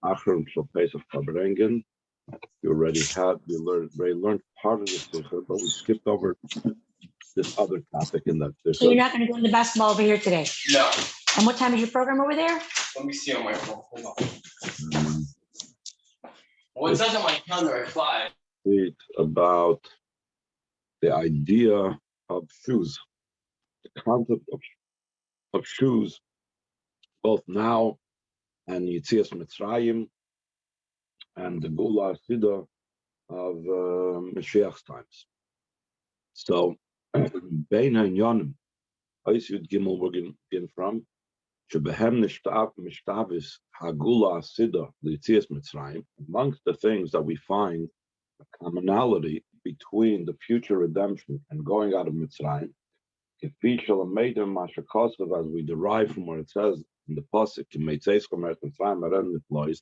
Achron shall Pesach Farbrengen. You already learned part of the sikha, but we skipped over this other topic in that So you're sikha. not going to go into basketball over here today? No. And what time is your program over there? Let me see on my phone. Hold on. Um, Well, it says on my calendar at 5. Read about the idea of shoes, the concept of shoes, both now and Yitzias Mitzrayim and the Geulah Sida of Moshiach's times. So, Bein Hanyonim, Yud Gimel, we're getting from, Shebehem Mishtavis Hagula Sida L'Yitzias Mitzrayim. Amongst the things that we find a commonality between the future redemption and going out of Mitzrayim, as we derive from what it says in the pasuk,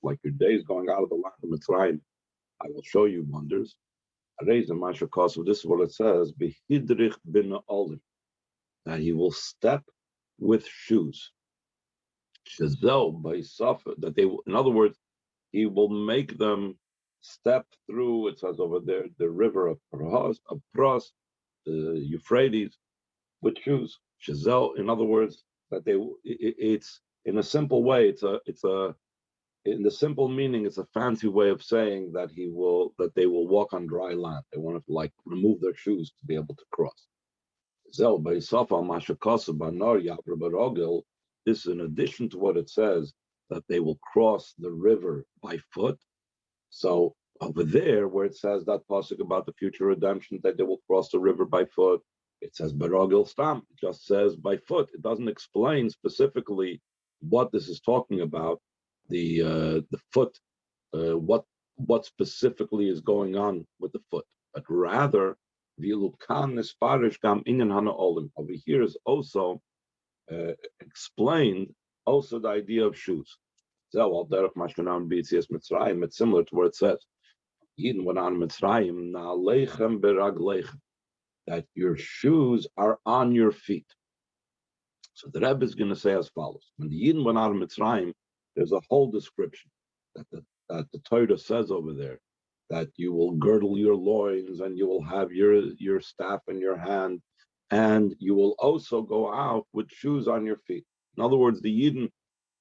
like your days going out of the land of Mitzrayim, I will show you wonders. This is what it says: that he will step with shoes. That they, in other words, he will make them step through. It says over there the river of Pros, the Euphrates, with shoes. Shazel, in other words, that it's in a simple way. It's a in the simple meaning. It's a fancy way of saying that they will walk on dry land. They want to like remove their shoes to be able to cross. This is in addition to what it says that they will cross the river by foot. So over there, where it says that pasuk about the future redemption, that they will cross the river by foot, it says barogel stam. It just says by foot. It doesn't explain specifically what this is talking about. The foot, what specifically is going on with the foot, but rather over here is also explained also the idea of shoes. It's similar to what it says. That your shoes are on your feet. So the Rebbe is going to say as follows: when the Yidden went out of Mitzrayim, there's a whole description that the Torah says over there, that you will girdle your loins and you will have your staff in your hand, and you will also go out with shoes on your feet. In other words, the Yidden,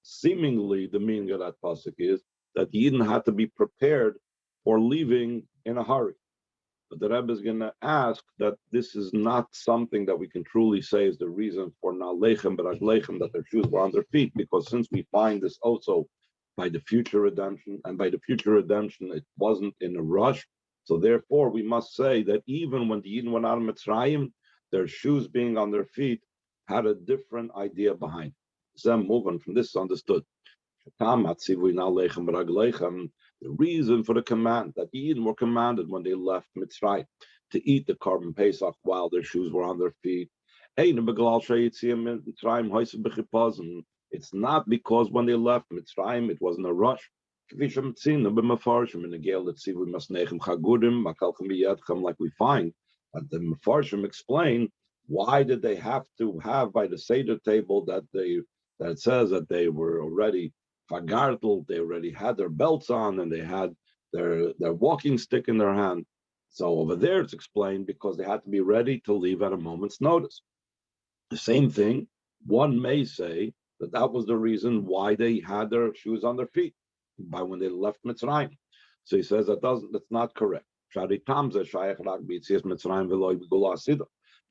seemingly the meaning of that pasuk is that the Yidden had to be prepared for leaving in a hurry. But the Rebbe is going to ask that this is not something that we can truly say is the reason for Na'lechem B'Raglechem, that their shoes were on their feet, because since we find this also by the future redemption, and by the future redemption it wasn't in a rush, so therefore we must say that even when the Yidden went out of Mitzrayim, their shoes being on their feet had a different idea behind it. Zem moving from this is understood. The reason for the command that the Eden were commanded when they left Mitzrayim to eat the carbon Pesach while their shoes were on their feet. It's not because when they left Mitzrayim it wasn't a rush. Like we find that the Mefarshim explain why did they have to have by the Seder table that it says that they were already fagartel, they already had their belts on and they had their walking stick in their hand. So over there it's explained because they had to be ready to leave at a moment's notice. The same thing, one may say that was the reason why they had their shoes on their feet by when they left Mitzrayim. So he says that's not correct.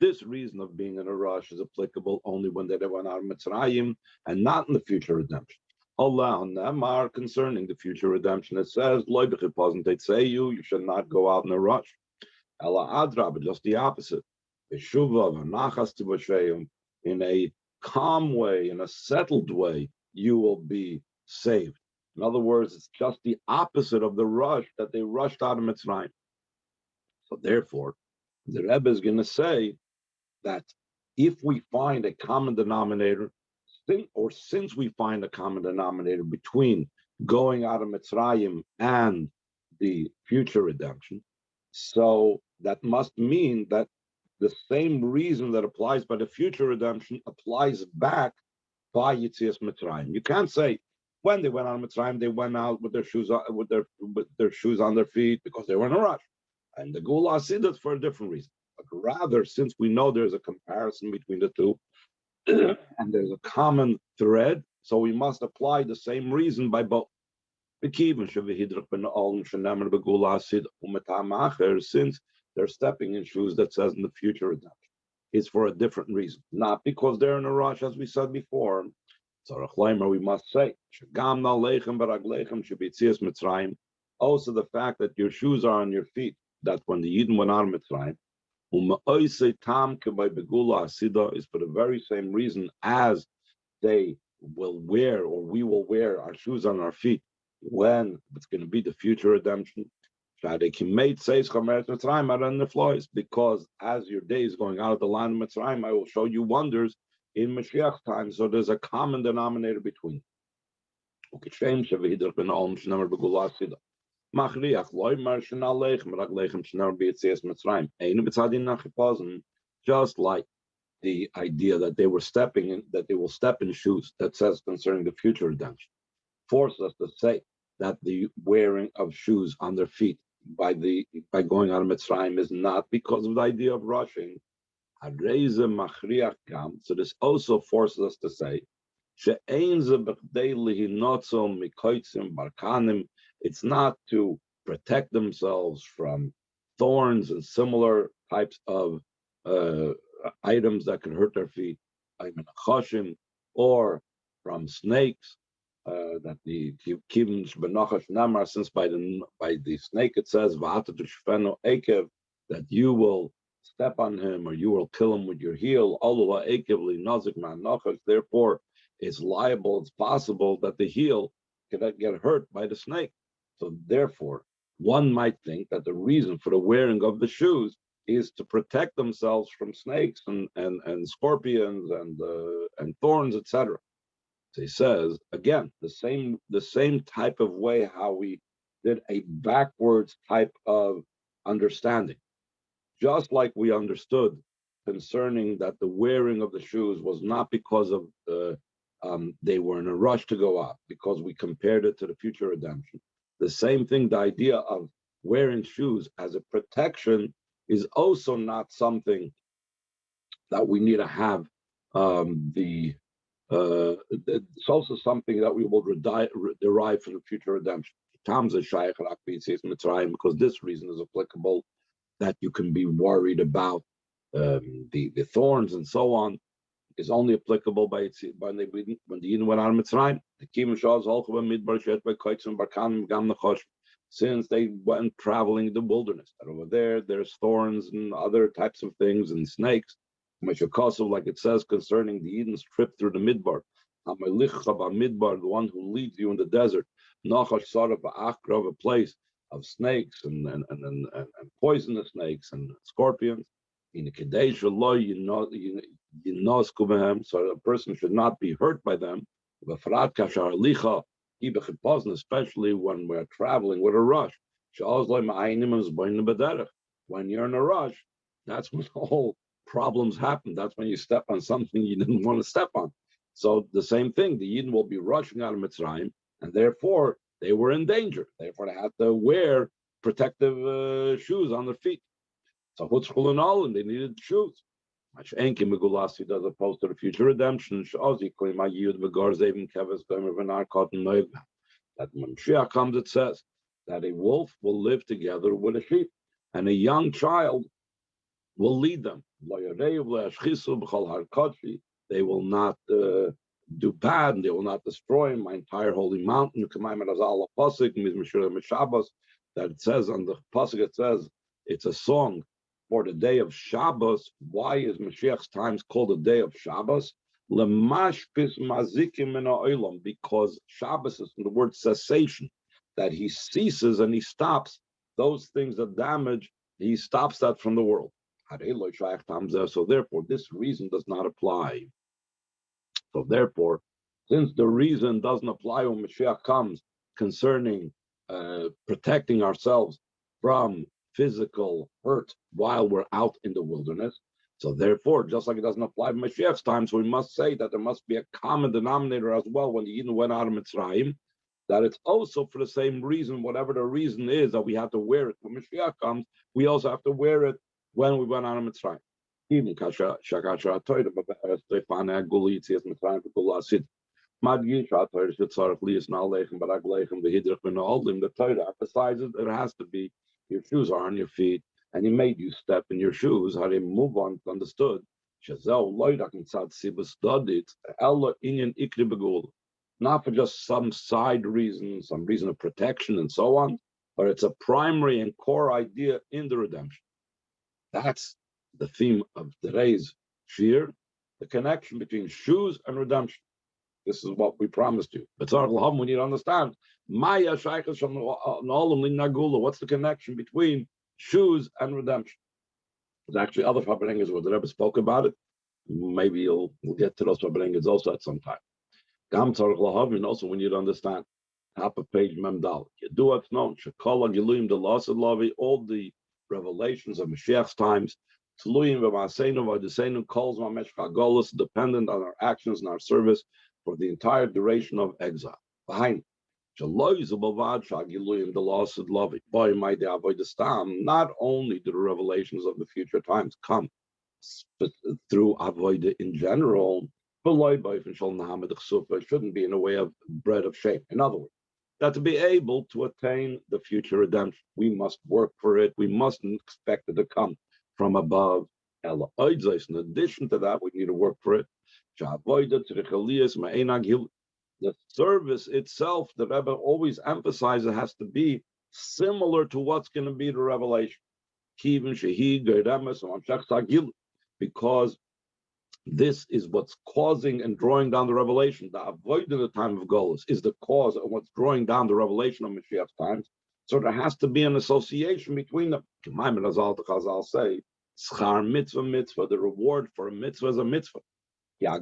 This reason of being in a rush is applicable only when they went out of Mitzrayim and not in the future redemption. Allah on Namar concerning the future redemption, it says, you should not go out in a rush. Allah Adra, but just the opposite. In a calm way, in a settled way, you will be saved. In other words, it's just the opposite of the rush that they rushed out of Mitzrayim. So therefore, the Rebbe is going to say that if we find a common denominator, since we find a common denominator between going out of Mitzrayim and the future redemption, so that must mean that the same reason that applies by the future redemption applies back by Yitzias Mitzrayim. You can't say When they went out of Mitzrayim, they went out with their shoes with their shoes on their feet because they were in a rush. And the Geulah Asidah for a different reason. But rather, since we know there's a comparison between the two, and there's a common thread, so we must apply the same reason by both. Since they're stepping in shoes that says in the future redemption, it's for a different reason, not because they're in a rush, as we said before. So we must say, also the fact that your shoes are on your feet, that when the Yidden went out of Mitzrayim, is for the very same reason as they will wear, or we will wear our shoes on our feet when it's going to be the future redemption. Because as your day is going out of the land of Mitzrayim, I will show you wonders in Moshiach time. So there's a common denominator between. Just like the idea that they were stepping in, that they will step in shoes that says concerning the future redemption, force us to say that the wearing of shoes on their feet by going out of Mitzrayim is not because of the idea of rushing. So this also forces us to say it's not to protect themselves from thorns and similar types of items that can hurt their feet, or from snakes. That the since by the snake it says that you will step on him or you will kill him with your heel. Therefore, it's liable, it's possible that the heel can get hurt by the snake. So therefore, one might think that the reason for the wearing of the shoes is to protect themselves from snakes and scorpions and thorns, etc. So he says again the same type of way how we did a backwards type of understanding, just like we understood concerning that the wearing of the shoes was not because of they were in a rush to go out, because we compared it to the future redemption. The same thing, the idea of wearing shoes as a protection is also not something that we need to have it's also something that we will derive from the future redemption. Because this reason is applicable, that you can be worried about the thorns and so on, is only applicable when the Yidden went out of Mitzrayim. Since they went traveling the wilderness, and over there's thorns and other types of things and snakes. Like it says concerning the Eden's trip through the Midbar, the one who leads you in the desert, Achron, a place of snakes and poisonous snakes and scorpions. So a person should not be hurt by them. Especially when we're traveling with a rush. When you're in a rush, that's when the whole problems happen. That's when you step on something you didn't want to step on. So the same thing, the Yidden will be rushing out of Mitzrayim, and therefore they were in danger. Therefore they had to wear protective shoes on their feet. So and they needed shoes. As opposed to the future redemption, that when Moshiach comes, it says that a wolf will live together with a sheep, and a young child will lead them. They will not do bad, and they will not destroy my entire holy mountain. That it says on the pasuk, it says it's a song for the day of Shabbos. Why is Moshiach's times called the day of Shabbos? Because Shabbos is from the word cessation, that he ceases and he stops those things that damage. He stops that from the world. So therefore, this reason does not apply. So therefore, since the reason doesn't apply when Moshiach comes concerning protecting ourselves from physical hurt while we're out in the wilderness, So therefore, just like it doesn't apply to Mashiach's time, so we must say that there must be a common denominator as well when the Yidden went out of Mitzrayim, that it's also for the same reason, whatever the reason is that we have to wear it when Mashiach comes, we also have to wear it when we went out of Mitzrayim. Even the Torah emphasizes it has to be your shoes are on your feet, and he made you step in your shoes. How they move on, understood. Not for just some side reason, some reason of protection and so on, but it's a primary and core idea in the redemption. That's the theme of today's shir, the connection between shoes and redemption. This is what we promised you. But we need to understand. What's the connection between shoes and redemption? There's actually other Farbrengens where the Rebbe spoke about it. Maybe we'll get to those Farbrengens also at some time. And also we need to understand. Top of page Memdal. Do what's known. All the revelations of Moshiach's times. Dependent on our actions and our service for the entire duration of exile. Not only do the revelations of the future times come through avodah in general, it shouldn't be in a way of bread of shame. In other words, that to be able to attain the future redemption, we must work for it. We mustn't expect it to come from above. In addition to that, we need to work for it. The service itself, the Rebbe always emphasizes, has to be similar to what's going to be the revelation. Because this is what's causing and drawing down the revelation. The avoid in the time of Geulah is the cause of what's drawing down the revelation of Moshiach's times. So there has to be an association between them. As I'll say, schar mitzvah mitzvah, the reward for a mitzvah is a mitzvah. Because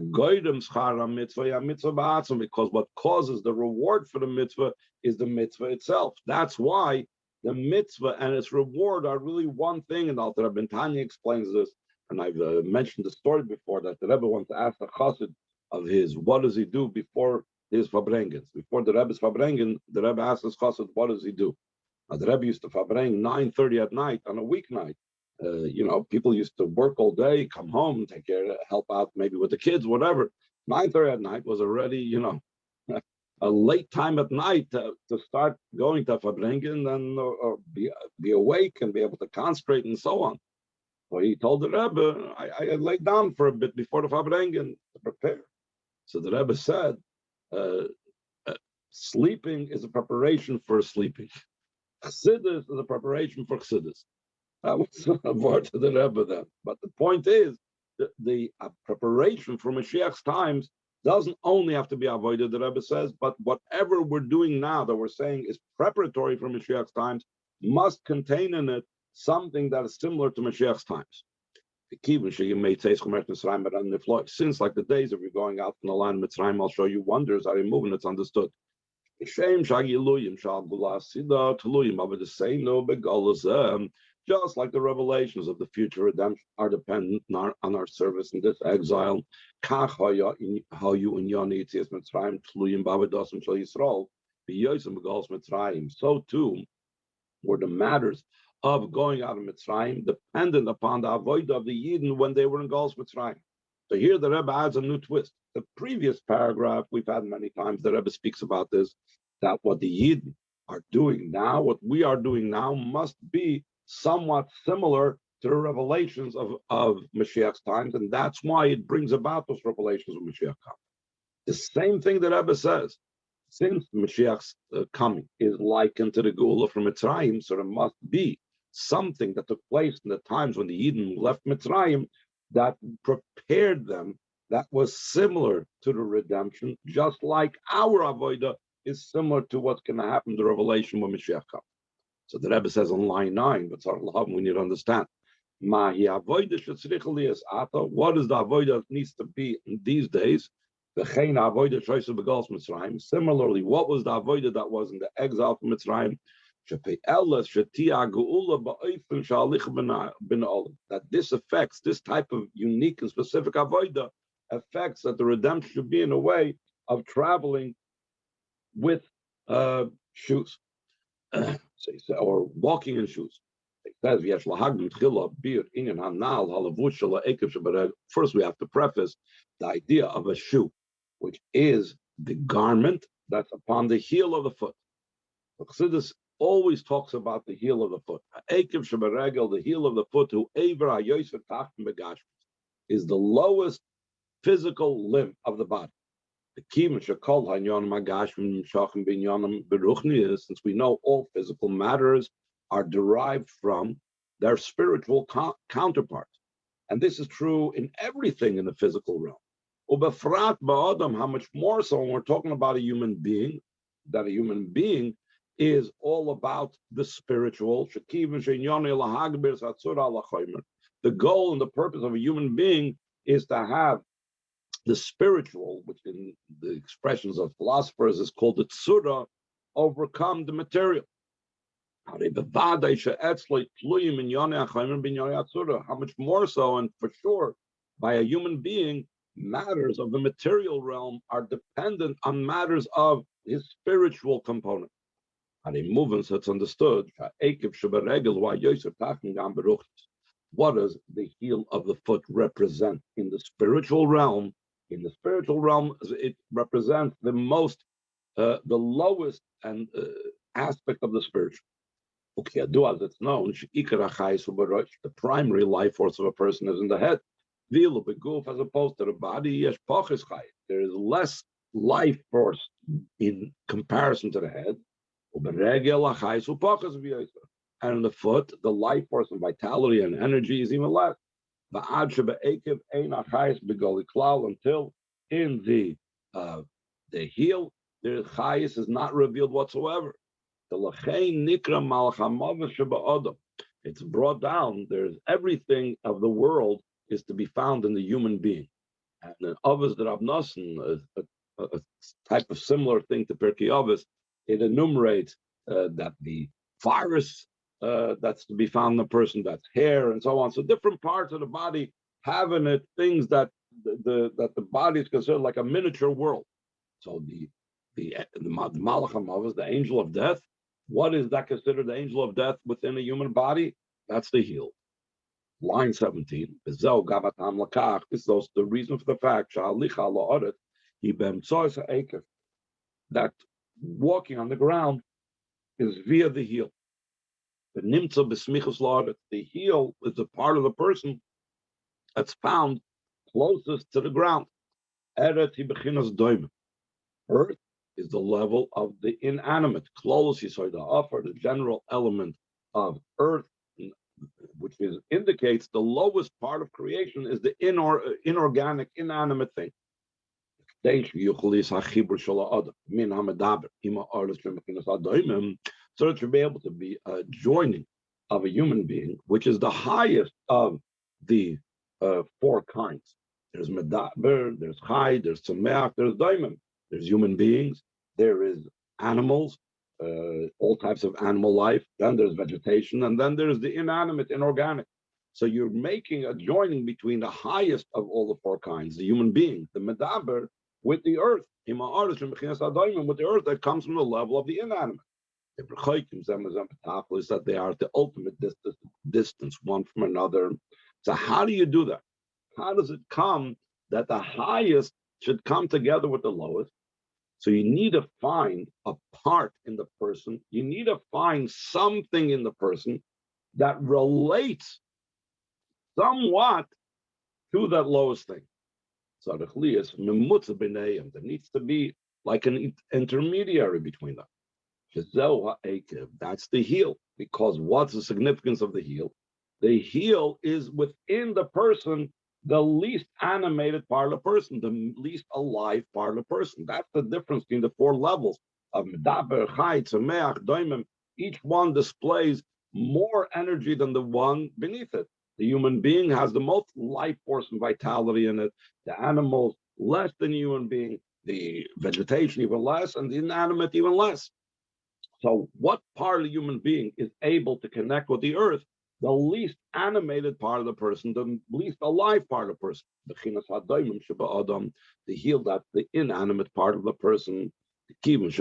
what causes the reward for the mitzvah is the mitzvah itself. That's why the mitzvah and its reward are really one thing. And Alter Rebbe Tanya explains this, and I've mentioned the story before, that the Rebbe wants to ask the chassid of his, what does he do before his Farbrengen? Before the Rebbe's Farbrengen, the Rebbe asks his chassid, what does he do? Now, the Rebbe used to Farbrengen 9:30 at night on a weeknight. People used to work all day, come home, take care, help out maybe with the kids, whatever. 9:30 at night was already, a late time at night to start going to Farbrengen and be awake and be able to concentrate and so on. So he told the Rebbe, I laid down for a bit before the Farbrengen to prepare. So the Rebbe said, sleeping is a preparation for sleeping. Chassidus is a preparation for Chassidus. That was a word to the Rebbe then. But the point is, the preparation for Moshiach's times doesn't only have to be avoided, the Rebbe says, but whatever we're doing now that we're saying is preparatory for Moshiach's times must contain in it something that is similar to Moshiach's times. Since like the days of you going out from the land of Mitzrayim, I'll show you wonders, how you move, and it's understood. Just like the revelations of the future redemption are dependent on our service in this exile, so too were the matters of going out of Mitzrayim dependent upon the avodah of the Yidden when they were in Geulah Mitzrayim. So here the Rebbe adds a new twist. The previous paragraph we've had many times, the Rebbe speaks about this, that what the Yidden are doing now, what we are doing now, must be somewhat similar to the revelations of Moshiach's times, and that's why it brings about those revelations of Moshiach comes. The same thing that Rebbe says, since Moshiach's coming is likened to the Geulah from Mitzrayim, so there must be something that took place in the times when the Yidden left Mitzrayim that prepared them, that was similar to the redemption, just like our avodah is similar to what's going to happen to the revelation when Moshiach comes. So the Rebbe says on line 9, but we need to understand. What is the avodah that needs to be in these days? Similarly, what was the avodah that was in the exile from Mitzrayim? That this affects, this type of unique and specific avodah affects that the redemption should be in a way of traveling with shoes, or walking in shoes. First, we have to preface the idea of a shoe, which is the garment that's upon the heel of the foot. Chassidus always talks about the heel of the foot. The heel of the foot, who is the lowest physical limb of the body. Since we know all physical matters are derived from their spiritual counterparts. And this is true in everything in the physical realm. How much more so when we're talking about a human being, that a human being is all about the spiritual. The goal and the purpose of a human being is to have the spiritual, which in the expressions of philosophers is called the tsura, overcome the material. How much more so, and for sure, by a human being, matters of the material realm are dependent on matters of his spiritual component. And in movements, it's understood. What does the heel of the foot represent in the spiritual realm? In the spiritual realm, it represents the lowest and aspect of the spiritual. Okay, as it's known, the primary life force of a person is in the head. As opposed to the body, there is less life force in comparison to the head. And in the foot, the life force and vitality and energy is even less. Until in the heel, the chayis is not revealed whatsoever. It's brought down. There's everything of the world is to be found in the human being. And in Avos der Abnossen, a type of similar thing to Pirkei Avos, it enumerates that the virus that's to be found in the person, that's hair and so on. So different parts of the body have in it things that the body is considered like a miniature world. So the Malach HaMavos, the angel of death, what is that considered the angel of death within a human body? That's the heel. Line 17. This is the reason for the fact that walking on the ground is via the heel. The heel is a part of the person that's found closest to the ground. Earth is the level of the inanimate. The general element of earth, which indicates the lowest part of creation is the inorganic, inanimate thing. So that you'll be able to be a joining of a human being, which is the highest of the four kinds. There's medaber, there's chai, there's tzameach, there's daimim. There's human beings, there is animals, all types of animal life, then there's vegetation, and then there's the inanimate, inorganic. So you're making a joining between the highest of all the four kinds, the human being, the medaber, with the earth, with the earth that comes from the level of the inanimate. The is that they are at the ultimate distance one from another. So how do you do that? How does it come that the highest should come together with the lowest? So you need to find a part in the person. You need to find something in the person that relates somewhat to that lowest thing. So the chliyas memutza b'neiim, there needs to be like an intermediary between them. That's the heel. Because what's the significance of the heel? The heel is within the person, the least animated part of the person, the least alive part of the person. That's the difference between the four levels of medaber, chai, tzameach, daimim. Each one displays more energy than the one beneath it. The human being has the most life force and vitality in it. The animals, less than the human being. The vegetation, even less, and the inanimate, even less. So what part of the human being is able to connect with the earth? The least animated part of the person, the least alive part of the person. The heel, that the inanimate part of the person. Because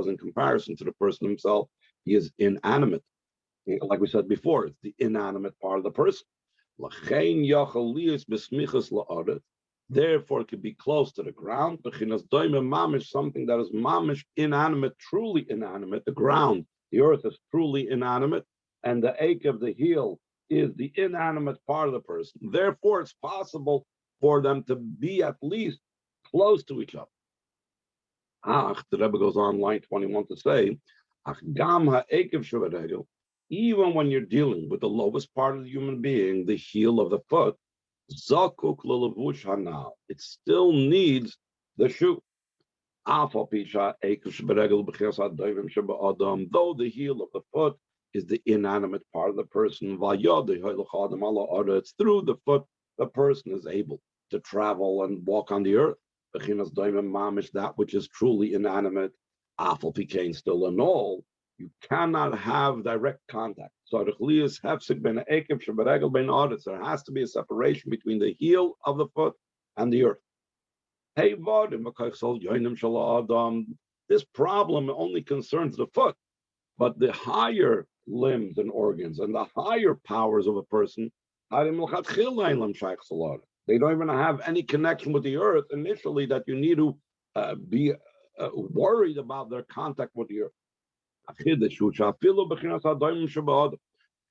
in comparison to the person himself, he is inanimate. Like we said before, it's the inanimate part of the person. Therefore, it could be close to the ground. Something that is mamish, inanimate, truly inanimate. The ground, the earth is truly inanimate, and the ache of the heel is the inanimate part of the person. Therefore, it's possible for them to be at least close to each other. The Rebbe goes on line 21 to say, even when you're dealing with the lowest part of the human being, the heel of the foot, it still needs the shoe. Though the heel of the foot is the inanimate part of the person, it's through the foot the person is able to travel and walk on the earth. That which is truly inanimate, still in all, you cannot have direct contact. So there has to be a separation between the heel of the foot and the earth. This problem only concerns the foot, but the higher limbs and organs and the higher powers of a person, they don't even have any connection with the earth initially, that you need to be worried about their contact with the earth.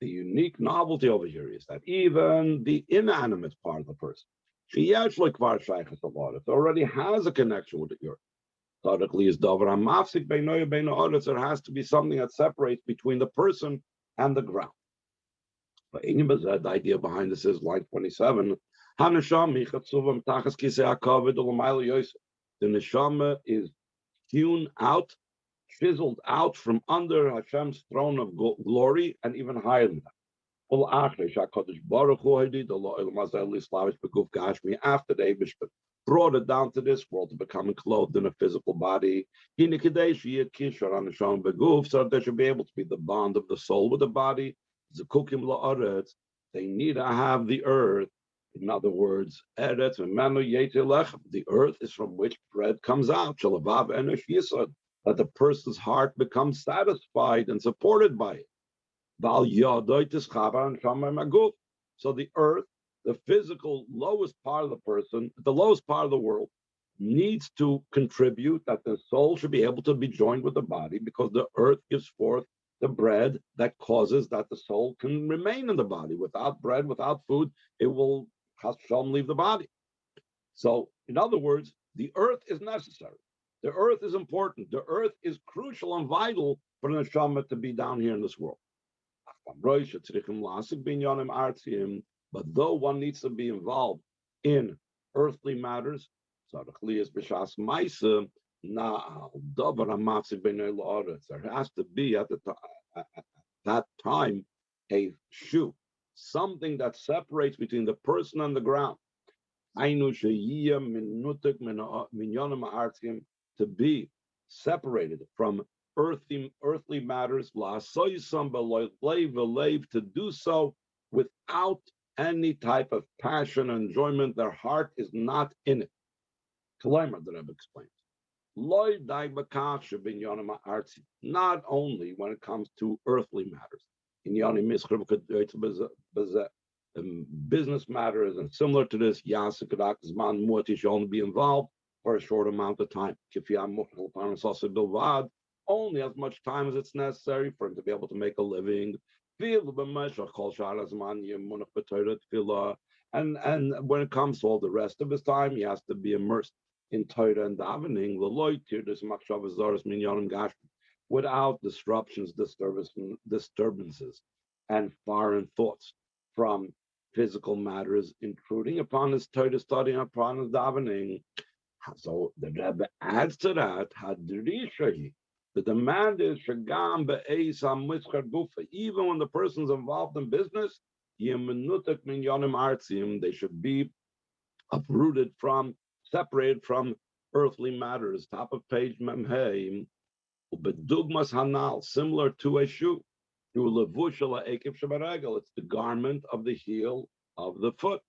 The unique novelty over here is that even the inanimate part of the person, it already has a connection with the earth. There has to be something that separates between the person and the ground. But the idea behind this is line 27. The neshama is hewn out, chiseled out from under Hashem's throne of glory, and even higher than that. After the Eibishter brought it down to this world to become clothed in a physical body, so that there should be able to be the bond of the soul with the body. They need to have the earth. In other words, the earth is from which bread comes out, that the person's heart becomes satisfied and supported by it. So the earth, the physical lowest part of the person, the lowest part of the world, needs to contribute that the soul should be able to be joined with the body, because the earth gives forth the bread that causes that the soul can remain in the body. Without bread, without food, it will leave the body. So, in other words, the earth is necessary. The earth is important. The earth is crucial and vital for the neshama to be down here in this world. But though one needs to be involved in earthly matters, there has to be at that time a shoe, something that separates between the person and the ground. To be separated from earthly matters, to do so without any type of passion and enjoyment. Their heart is not in it. The Rebbe explains. Not only when it comes to earthly matters, business matters, and similar to this, should only be involved for a short amount of time. Only as much time as it's necessary for him to be able to make a living. And when it comes to all the rest of his time, he has to be immersed in Torah and davening, without disruptions, disturbances, and foreign thoughts from physical matters intruding upon his Torah study and upon his davening. So the Rebbe adds to that, the demand is even when the person's involved in business, they should be uprooted from, separated from earthly matters. Top of page Memheim, Bedugmas Hanal, similar to a shoe. It's the garment of the heel of the foot.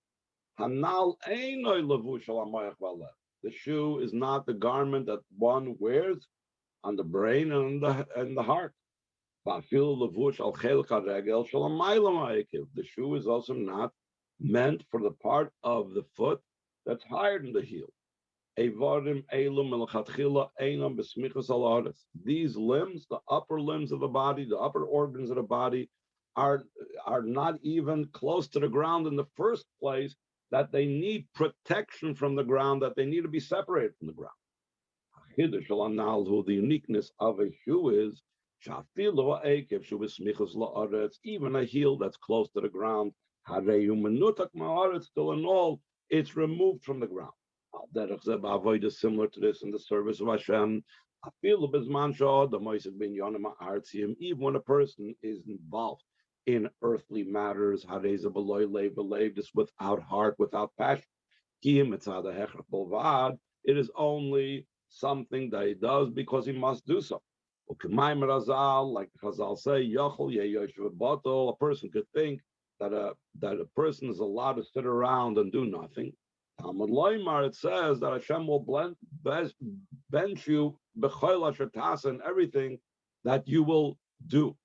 Hanal einoi levush al hamoach v'alev. The shoe is not the garment that one wears on the brain and the heart. The shoe is also not meant for the part of the foot that's higher than the heel. These limbs, the upper limbs of the body, the upper organs of the body, are not even close to the ground in the first place, that they need protection from the ground, that they need to be separated from the ground. The uniqueness of a shoe is even a heel that's close to the ground, still in all, it's removed from the ground. Is similar to this in the service of Hashem. Even when a person is involved in earthly matters, just without heart, without passion, it is only something that he does because he must do so. Like Chazal say, a person could think that a person is allowed to sit around and do nothing. Talmud Loimar, it says that Hashem will bench you in everything that you will do.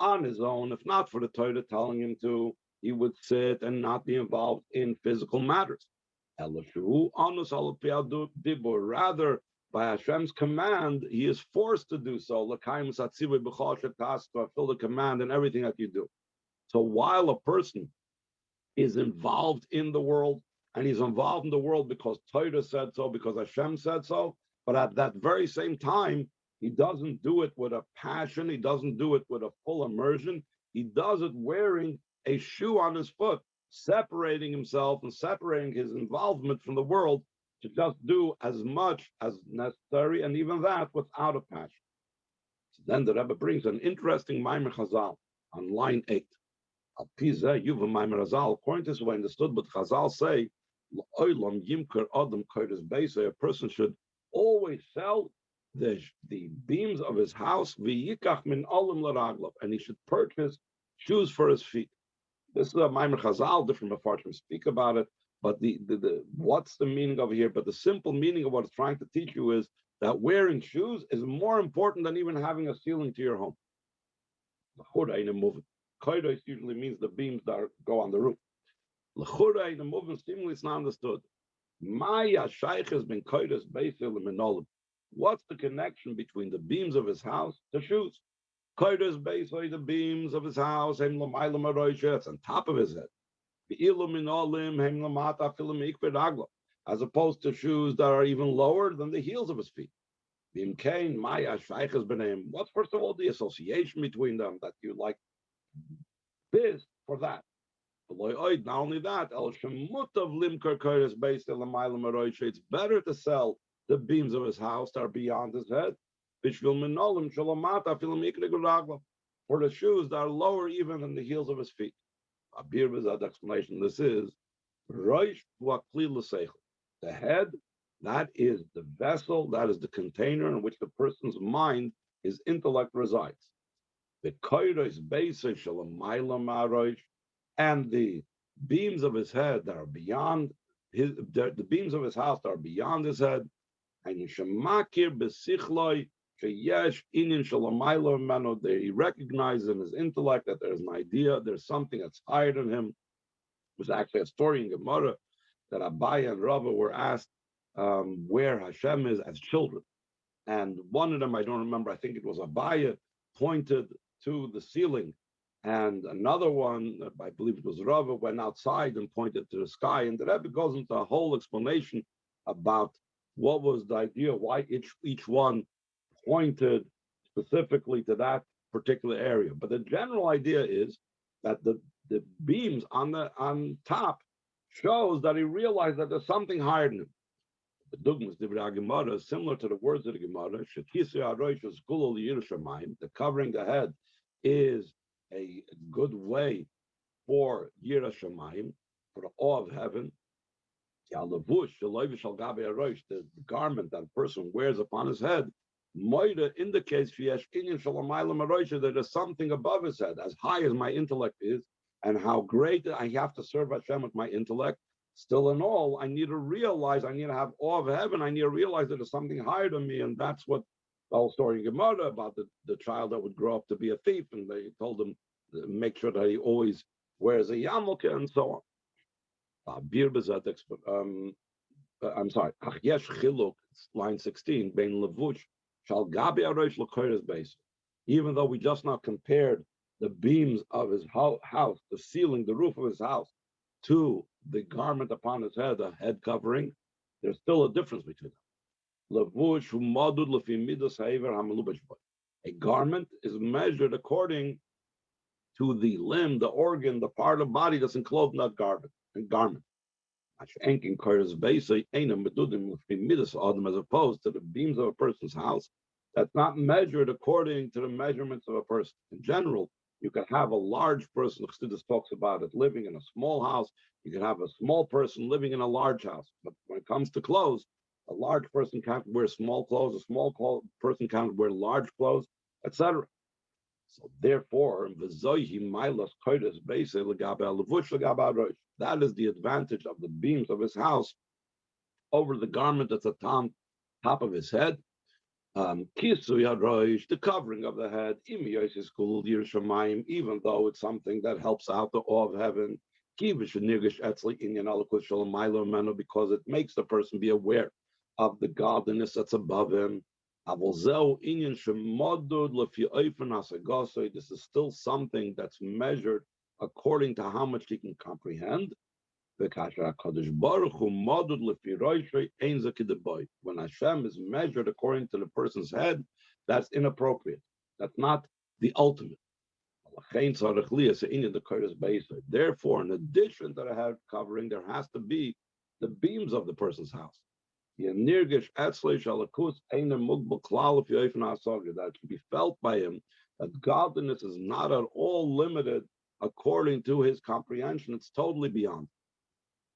On his own, if not for the Torah telling him to, he would sit and not be involved in physical matters. Rather, by Hashem's command, he is forced to do so. To fulfill the command in everything that you do. So while a person is involved in the world, and he's involved in the world because Torah said so, because Hashem said so, but at that very same time, he doesn't do it with a passion, he doesn't do it with a full immersion, he does it wearing a shoe on his foot, separating himself and separating his involvement from the world to just do as much as necessary, and even that without a passion. So then the Rebbe brings an interesting Maimer Chazal on line 8. According to this, we understood what Chazal say, a person should always sell the beams of his house, and he should purchase shoes for his feet. This is a Maimer Chazal, different Mefarshim speak about it, but the what's the meaning over here? But the simple meaning of what it's trying to teach you is that wearing shoes is more important than even having a ceiling to your home. Koidos usually means the beams that go on the roof. L'chura in the movement, seemingly it's not understood. Maya shaykh has been koidos beisil menolim. What's the connection between the beams of his house to shoes? Koidos beisil, the beams of his house, hem l'mayla maroisha, it's on top of his head. Be'ilu menolim, hem l'mata filim ikvedagla, as opposed to shoes that are even lower than the heels of his feet. Bimkain Maya shaykh has been him. What's first of all the association between them that you like? This for that. Not only that, it's better to sell the beams of his house that are beyond his head, for the shoes that are lower even than the heels of his feet. That explanation. This is the head. That is the vessel. That is the container in which the person's mind, his intellect resides. The koiros beisay shalamayla maroish, and the beams of his head that are beyond the beams of his house that are beyond his head, and yishamakir besichloi sheyesh inin shalamayla mano. He recognizes in his intellect that there's an idea, there's something that's higher than him. There's actually a story in Gemara that Abaye and Rava were asked where Hashem is as children, and one of them, I don't remember, I think it was Abaye, pointed to the ceiling, and another one, I believe it was Rava, went outside and pointed to the sky. And the Rebbe goes into a whole explanation about what was the idea, why each one pointed specifically to that particular area. But the general idea is that the beams on top shows that he realized that there's something higher than him. The dogmas of the Gemara is similar to the words of the Gemara. The covering the head is a good way for Yira Shamayim, for the awe of heaven. The garment that a person wears upon his head, Moida indicates that there's something above his head, as high as my intellect is, and how great I have to serve Hashem with my intellect. Still in all, I need to realize, I need to have awe of heaven, I need to realize that there's something higher than me, and that's what the whole story in Gemara about the child that would grow up to be a thief, and they told him make sure that he always wears a yarmulke and so on. I'm sorry. Yesh chiluk, line 16. Bein levush shal gabi arosh l'koyres base. Even though we just now compared the beams of his house, the ceiling, the roof of his house, to the garment upon his head, the head covering, there's still a difference between them. Levush hu modud lefi midas ha'iver hamalubash boy. A garment is measured according to the limb, the organ, the part of the body that's enclosed in that garment. As opposed to the beams of a person's house, that's not measured according to the measurements of a person. In general, you can have a large person, Chassidus talks about it, living in a small house. You can have a small person living in a large house. But when it comes to clothes, a large person can't wear small clothes, a small person can't wear large clothes, etc. So therefore, that is the advantage of the beams of his house over the garment that's at the top of his head. The covering of the head, even though it's something that helps out the awe of heaven, because it makes the person be aware of the godliness that's above him. This is still something that's measured according to how much he can comprehend. When Hashem is measured according to the person's head, that's inappropriate. That's not the ultimate. Therefore, in addition to the head covering, there has to be the beams of the person's house. That should be felt by him, that godliness is not at all limited according to his comprehension. It's totally beyond.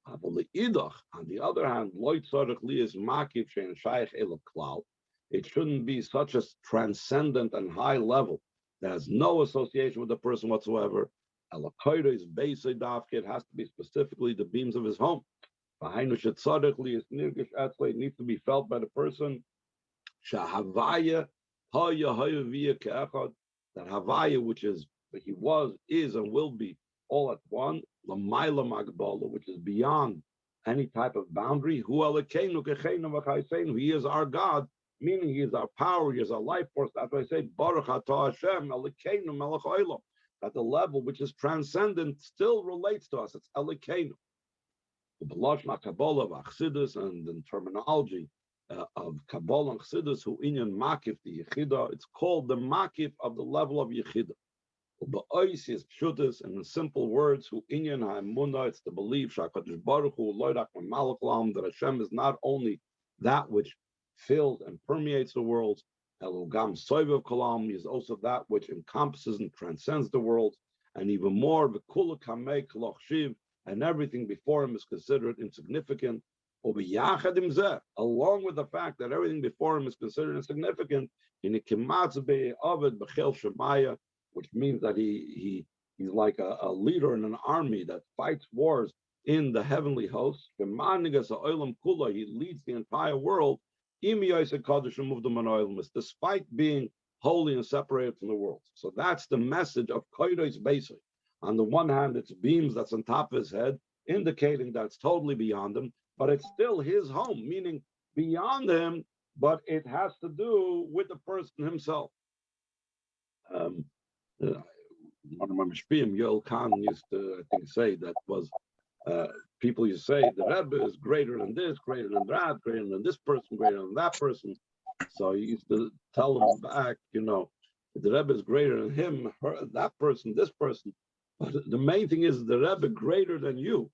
On the other hand, it shouldn't be such a transcendent and high level that has no association with the person whatsoever. It has to be specifically the beams of his home. It needs to be felt by the person that Havaya, which is he was, is, and will be all at one, which is beyond any type of boundary. He is our God, meaning he is our power, he is our life force. That's why I say Baruch Atah Hashem Elokeinu Melech Olam. That the level which is transcendent still relates to us. It's Elokeinu. The B'lashon Kabbalah of Chassidus and the terminology of Kabbalah and Chassidus, who inyan makif the Yechida, it's called the makif of the level of Yechida. Ba'ois is pshutis, and in simple words, who inyan ha'emunah, it's the belief Shakadosh Baruch Hu loydak malach lam, that Hashem is not only that which fills and permeates the worlds, elugam soivev kolam, is also that which encompasses and transcends the worlds, and even more v'kula kamei koloch shiv, and everything before him is considered insignificant. Along with the fact that everything before him is considered insignificant, which means that he's like a leader in an army that fights wars in the heavenly hosts. He leads the entire world, despite being holy and separated from the world. So that's the message of Kodesh Beisai. On the one hand, it's beams that's on top of his head, indicating that it's totally beyond him, but it's still his home, meaning beyond him, but it has to do with the person himself. One of my mishpiyim, Yoel Khan, used to, I think, say that was, people used to say, the Rebbe is greater than this, greater than that, greater than this person, greater than that person. So he used to tell them back, the Rebbe is greater than him, her, that person, this person. But the main thing is the Rebbe greater than you.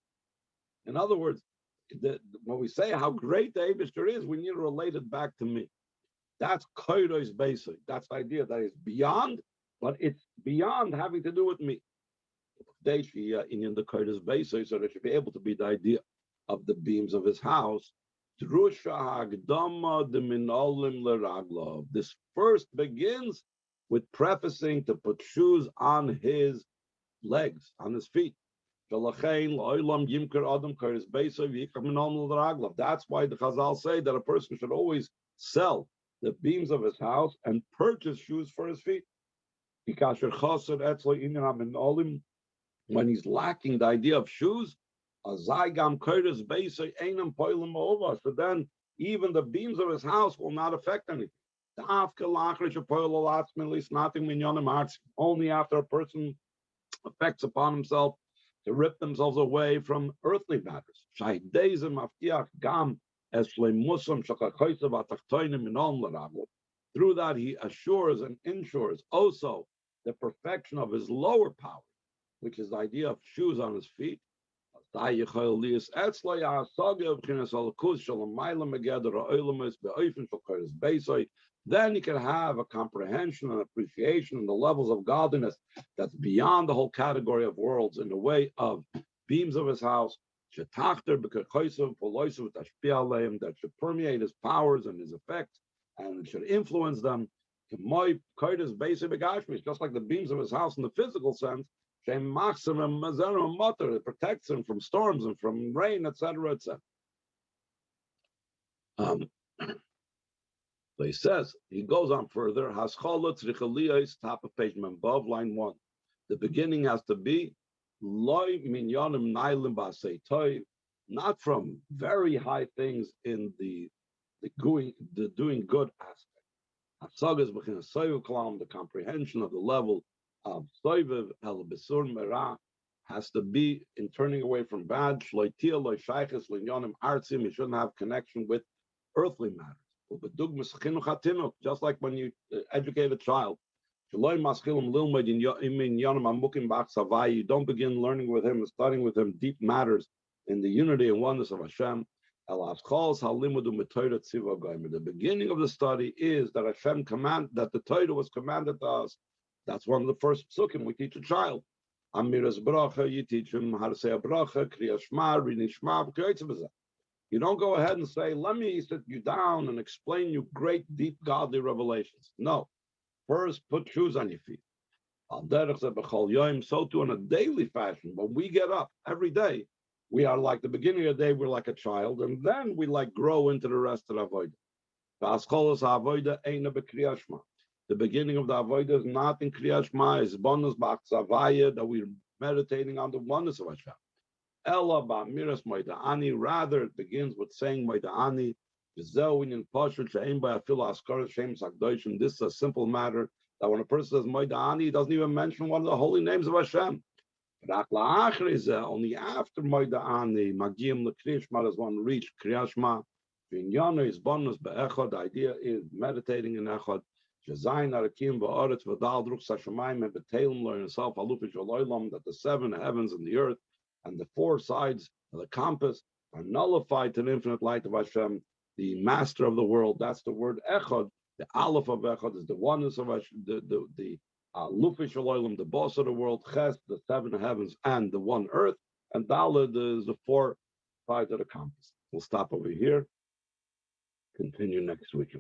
In other words, when we say how great the Eibishter is, we need to relate it back to me. That's Kodesh basic. That's the idea that it's beyond, but it's beyond having to do with me. In the Kodesh basic, so there should be able to be the idea of the beams of his house. This first begins with prefacing to put shoes on his legs, on his feet. That's why the Chazal say that a person should always sell the beams of his house and purchase shoes for his feet. When he's lacking the idea of shoes, so then even the beams of his house will not affect anything. Only after a person affects upon himself to rip themselves away from earthly matters. Through that, he assures and ensures also the perfection of his lower power, which is the idea of shoes on his feet. Then he can have a comprehension and appreciation in the levels of godliness that's beyond the whole category of worlds in the way of beams of his house, that should permeate his powers and his effects and should influence them. Just like the beams of his house in the physical sense, it protects him from storms and from rain, etc., etc. So he says, he goes on further, top of page above line 1. The beginning has to be not from very high things in the doing good aspect. The comprehension of the level of soiviv el besur merah has to be in turning away from bad. You shouldn't have connection with earthly matters. Just like when you educate a child. You don't begin learning with him and studying with him deep matters in the unity and oneness of Hashem. The beginning of the study is that Hashem that the Torah was commanded to us. That's one of the first psukim we teach a child. Amiras bracha, you teach him how to say a bracha, kriya shma, reading shma. You don't go ahead and say, let me sit you down and explain you great, deep, godly revelations. No. First, put shoes on your feet. So too in a daily fashion, when we get up every day, we are like the beginning of the day, we're like a child, and then we like grow into the rest of the avodah. The beginning of the avodah is not in Kriyat Shema, it's bonus b'achzavaya, that we're meditating on the oneness of Hashem. Ella ba'miras moida'ani, rather it begins with saying moida'ani. This is a simple matter that when a person says moida'ani, he doesn't even mention one of the holy names of Hashem. Only after moida'ani, magim l'kriyashma, does one reach kriyashma. The idea is meditating in echad. That the 7 heavens and the earth and the 4 sides of the compass are nullified to the infinite light of Hashem, the master of the world. That's the word echad. The aleph of echad is the oneness of Hashem, the lufish olam, the boss of the world, ches, the 7 heavens and the 1 earth, and daled is the 4 sides of the compass. We'll stop over here. Continue next week.